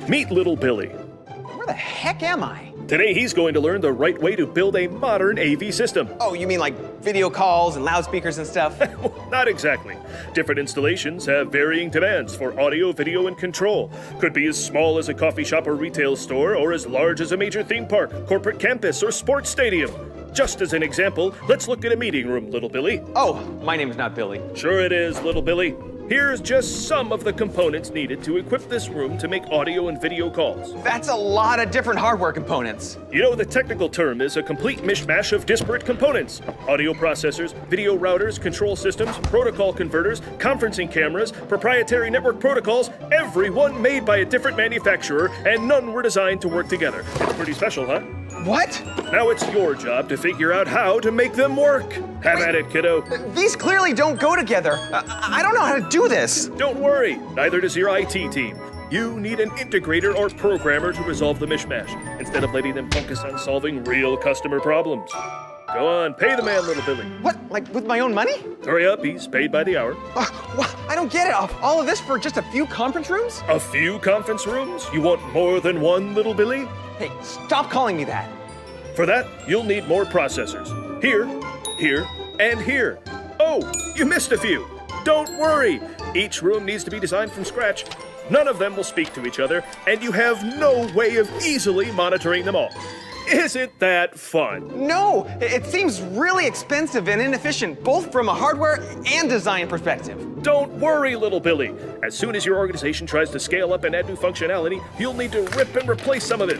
Meet little Billy. Where the heck am I? Today he's going to learn the right way to build a modern AV system. Oh, you mean like video calls and loudspeakers and stuff? Not exactly. Different installations have varying demands for audio, video, and control. Could be as small as a coffee shop or retail store, or as large as a major theme park, corporate campus, or sports stadium. Just as an example, let's look at a meeting room, little Billy. Oh, my name's not Billy. Sure it is, little Billy. Here's just some of the components needed to equip this room to make audio and video calls. That's a lot of different hardware components. You know, the technical term is a complete mishmash of disparate components. Audio processors, video routers, control systems, protocol converters, conferencing cameras, proprietary network protocols, every one made by a different manufacturer, and none were designed to work together. It's pretty special, huh? What? Now it's your job to figure out how to make them work. Have at it, kiddo. These clearly don't go together. I don't know how to do this. Don't worry, neither does your IT team. You need an integrator or programmer to resolve the mishmash, instead of letting them focus on solving real customer problems. Go on, pay the man, little Billy. What, like with my own money? Hurry up, he's paid by the hour. I don't get it. All of this for just a few conference rooms? A few conference rooms? You want more than one, little Billy? Hey, stop calling me that. For that, you'll need more processors. Here, here, and here. Oh, you missed a few. Don't worry. Each room needs to be designed from scratch. None of them will speak to each other, and you have no way of easily monitoring them all. Isn't that fun? No, it seems really expensive and inefficient, both from a hardware and design perspective. Don't worry, little Billy. As soon as your organization tries to scale up and add new functionality, you'll need to rip and replace some of it.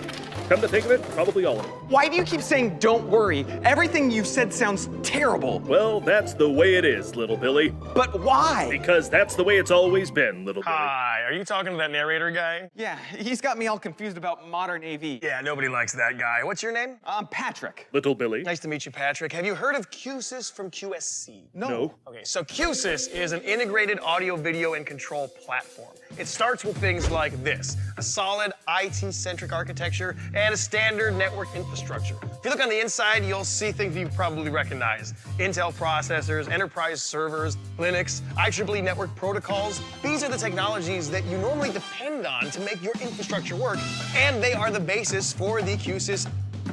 Come to think of it, probably all of it. Why do you keep saying don't worry? Everything you've said sounds terrible. Well, that's the way it is, little Billy. But why? Because that's the way it's always been, little Billy. Hi, are you talking to that narrator guy? Yeah, he's got me all confused about modern AV. Yeah, nobody likes that guy. What's your name? I'm Patrick. Little Billy. Nice to meet you, Patrick. Have you heard of Q-Sys from QSC? No. Okay, so Q-Sys is an integrated audio, video, and control platform. It starts with things like this: a solid IT-centric architecture and a standard network infrastructure. If you look on the inside, you'll see things you probably recognize: Intel processors, enterprise servers, Linux, IEEE network protocols. These are the technologies that you normally depend on to make your infrastructure work, and they are the basis for the Q-Sys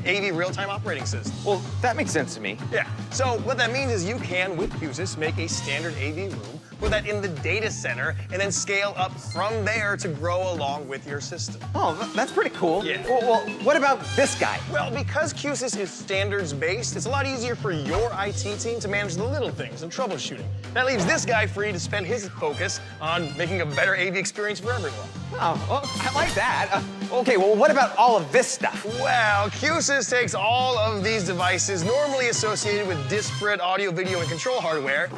AV real-time operating system. Well, that makes sense to me. Yeah, so what that means is you can, with Q-Sys, make a standard AV room, put that in the data center, and then scale up from there to grow along with your system. Oh, that's pretty cool. Yeah. Well, what about this guy? Well, because Q-Sys is standards-based, it's a lot easier for your IT team to manage the little things and troubleshooting. That leaves this guy free to spend his focus on making a better AV experience for everyone. Oh, well, I like that. Okay, well, what about all of this stuff? Well, Q-Sys takes all of these devices normally associated with disparate audio, video, and control hardware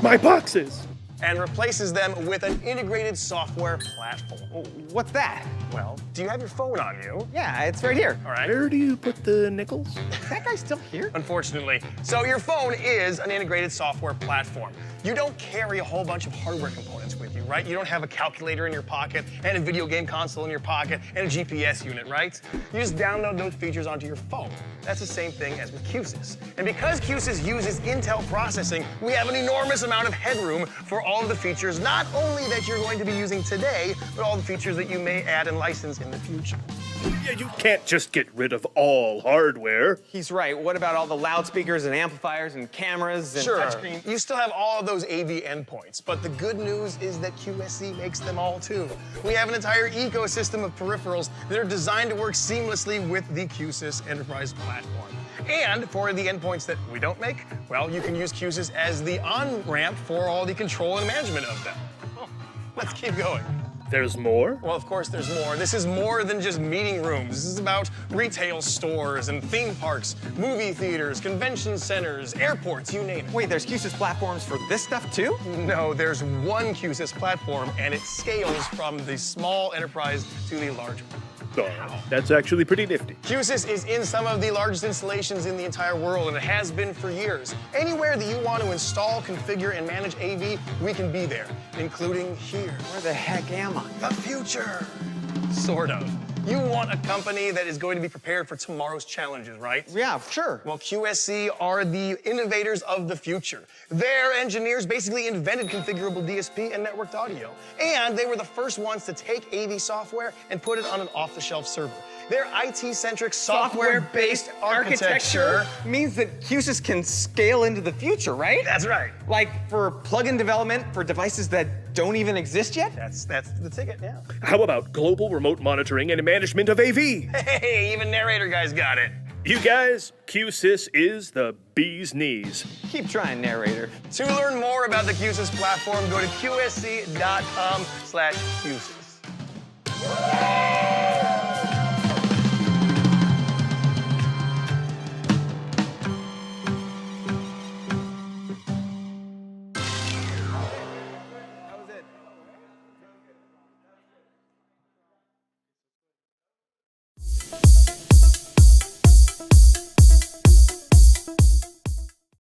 My boxes. and replaces them with an integrated software platform. What's that? Well, do you have your phone on you? Yeah, it's right here. All right. Where do you put the nickels? Is that guy still here? Unfortunately. So your phone is an integrated software platform. You don't carry a whole bunch of hardware components with you, right? You don't have a calculator in your pocket and a video game console in your pocket and a GPS unit, right? You just download those features onto your phone. That's the same thing as with Q-Sys. And because Q-Sys uses Intel processing, we have an enormous amount of headroom for all of the features, not only that you're going to be using today, but all the features that you may add and license in the future. Yeah, you can't just get rid of all hardware. He's right. What about all the loudspeakers and amplifiers and cameras and Sure, touchscreen? you still have all of those AV endpoints, but the good news is that QSC makes them all too. We have an entire ecosystem of peripherals that are designed to work seamlessly with the Q-Sys enterprise platform. And for the endpoints that we don't make, well, you can use Q-Sys as the on-ramp for all the control and management of them. Oh, let's keep going. There's more? Well, of course there's more. This is more than just meeting rooms. This is about retail stores and theme parks, movie theaters, convention centers, airports, you name it. Wait, there's Q-Sys platforms for this stuff too? No, there's one Q-Sys platform, and it scales from the small enterprise to the large one. Oh, that's actually pretty nifty. Q-Sys is in some of the largest installations in the entire world, and it has been for years. Anywhere that you want to install, configure, and manage AV, we can be there, including here. Where the heck am I? The future. Sort of. You want a company that is going to be prepared for tomorrow's challenges, right? Yeah, sure. Well, QSC are the innovators of the future. Their engineers basically invented configurable DSP and networked audio. And they were the first ones to take AV software and put it on an off-the-shelf server. Their IT-centric software-based architecture means that Q-Sys can scale into the future, right? That's right. Like for plug-in development for devices that don't even exist yet? That's the ticket, yeah. How about global remote monitoring and management of AV? Hey, even narrator guys got it. You guys, Q-Sys is the bee's knees. Keep trying, narrator. To learn more about the Q-Sys platform, go to qsc.com/Q-Sys.